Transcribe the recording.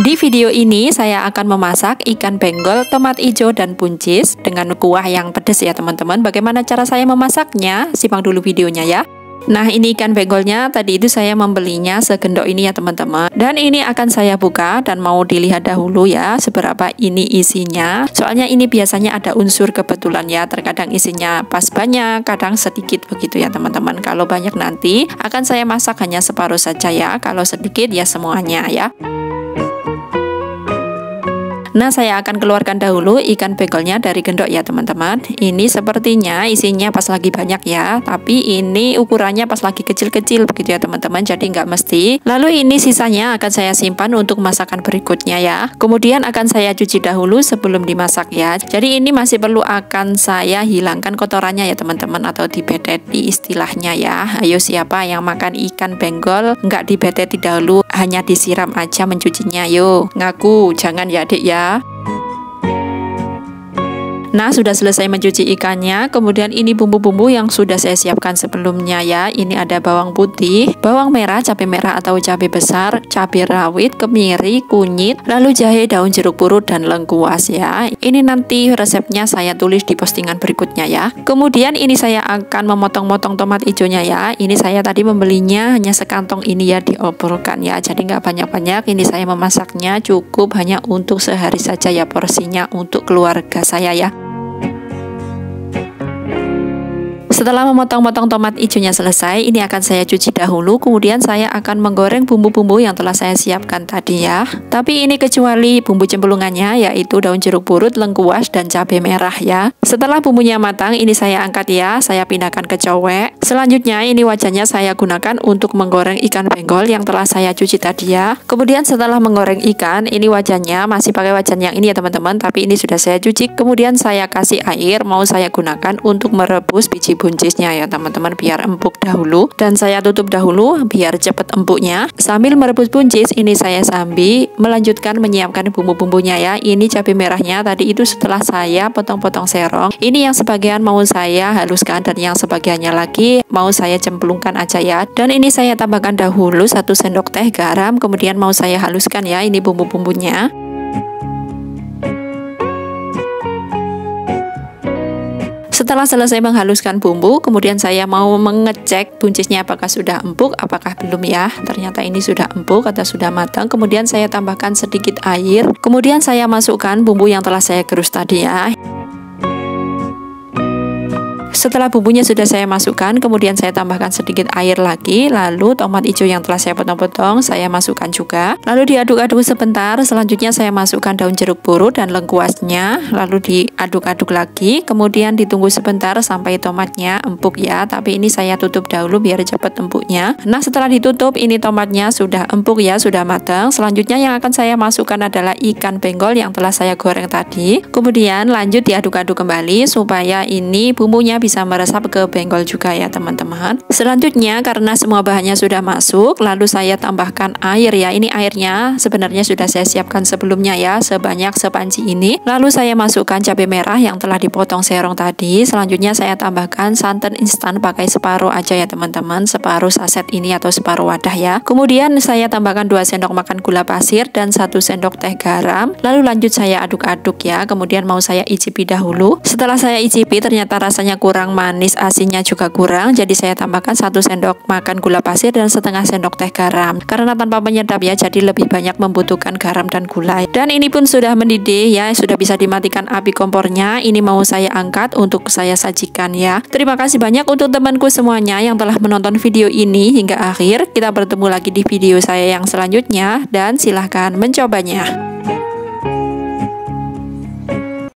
Di video ini saya akan memasak ikan benggol, tomat hijau, dan buncis dengan kuah yang pedas ya teman-teman. Bagaimana cara saya memasaknya? Simak dulu videonya ya. Nah, ini ikan benggolnya tadi itu saya membelinya segendok ini ya teman-teman. Dan ini akan saya buka dan mau dilihat dahulu ya seberapa ini isinya. Soalnya ini biasanya ada unsur kebetulan ya. Terkadang isinya pas banyak, kadang sedikit begitu ya teman-teman. Kalau banyak nanti akan saya masak hanya separuh saja ya. Kalau sedikit ya semuanya ya. Nah, saya akan keluarkan dahulu ikan benggolnya dari gendok ya teman-teman. Ini sepertinya isinya pas lagi banyak ya, tapi ini ukurannya pas lagi kecil-kecil begitu ya teman-teman, jadi nggak mesti. Lalu ini sisanya akan saya simpan untuk masakan berikutnya ya. Kemudian akan saya cuci dahulu sebelum dimasak ya. Jadi ini masih perlu akan saya hilangkan kotorannya ya teman-teman, atau dibeteti istilahnya ya. Ayo, siapa yang makan ikan benggol nggak dibeteti dahulu, hanya disiram aja mencucinya? Yo, ngaku jangan ya adik ya. Nah, sudah selesai mencuci ikannya. Kemudian ini bumbu-bumbu yang sudah saya siapkan sebelumnya ya. Ini ada bawang putih, bawang merah, cabai merah atau cabai besar, cabai rawit, kemiri, kunyit, lalu jahe, daun jeruk purut, dan lengkuas ya. Ini nanti resepnya saya tulis di postingan berikutnya ya. Kemudian ini saya akan memotong-motong tomat hijaunya ya. Ini saya tadi membelinya hanya sekantong ini ya, diobrolkan ya. Jadi nggak banyak-banyak. Ini saya memasaknya cukup hanya untuk sehari saja ya, porsinya untuk keluarga saya ya. Setelah memotong-motong tomat hijaunya selesai, ini akan saya cuci dahulu. Kemudian saya akan menggoreng bumbu-bumbu yang telah saya siapkan tadi ya. Tapi ini kecuali bumbu cemplungannya, yaitu daun jeruk purut, lengkuas, dan cabai merah ya. Setelah bumbunya matang, ini saya angkat ya. Saya pindahkan ke cowek. Selanjutnya ini wajannya saya gunakan untuk menggoreng ikan benggol yang telah saya cuci tadi ya. Kemudian setelah menggoreng ikan, ini wajannya masih pakai wajan yang ini ya teman-teman. Tapi ini sudah saya cuci. Kemudian saya kasih air, mau saya gunakan untuk merebus biji buncisnya ya teman-teman, biar empuk dahulu. Dan saya tutup dahulu biar cepat empuknya. Sambil merebus buncis, ini saya sambil melanjutkan menyiapkan bumbu-bumbunya ya. Ini cabai merahnya tadi itu setelah saya potong-potong serong. Ini yang sebagian mau saya haluskan dan yang sebagiannya lagi mau saya cemplungkan aja ya. Dan ini saya tambahkan dahulu 1 sendok teh garam, kemudian mau saya haluskan ya ini bumbu-bumbunya. Setelah selesai menghaluskan bumbu, kemudian saya mau mengecek buncisnya apakah sudah empuk, apakah belum ya. Ternyata ini sudah empuk atau sudah matang. Kemudian saya tambahkan sedikit air. Kemudian saya masukkan bumbu yang telah saya gerus tadi ya. Setelah bumbunya sudah saya masukkan, kemudian saya tambahkan sedikit air lagi. Lalu tomat hijau yang telah saya potong-potong saya masukkan juga. Lalu diaduk-aduk sebentar. Selanjutnya saya masukkan daun jeruk purut dan lengkuasnya. Lalu diaduk-aduk lagi. Kemudian ditunggu sebentar sampai tomatnya empuk ya. Tapi ini saya tutup dahulu biar cepat empuknya. Nah, setelah ditutup ini tomatnya sudah empuk ya, sudah matang. Selanjutnya yang akan saya masukkan adalah ikan benggol yang telah saya goreng tadi. Kemudian lanjut diaduk-aduk kembali supaya ini bumbunya bisa meresap ke benggol juga ya teman-teman. Selanjutnya karena semua bahannya sudah masuk, lalu saya tambahkan air ya. Ini airnya sebenarnya sudah saya siapkan sebelumnya ya, sebanyak sepanci ini. Lalu saya masukkan cabai merah yang telah dipotong serong tadi. Selanjutnya saya tambahkan santan instan, pakai separuh aja ya teman-teman, separuh saset ini atau separuh wadah ya. Kemudian saya tambahkan 2 sendok makan gula pasir dan 1 sendok teh garam. Lalu lanjut saya aduk-aduk ya. Kemudian mau saya icipi dahulu. Setelah saya icipi ternyata rasanya kurang manis, asinnya juga kurang, jadi saya tambahkan 1 sendok makan gula pasir dan setengah sendok teh garam. Karena tanpa penyedap ya, jadi lebih banyak membutuhkan garam dan gula. Dan ini pun sudah mendidih ya, sudah bisa dimatikan api kompornya. Ini mau saya angkat untuk saya sajikan ya. Terima kasih banyak untuk temanku semuanya yang telah menonton video ini hingga akhir. Kita bertemu lagi di video saya yang selanjutnya dan silahkan mencobanya.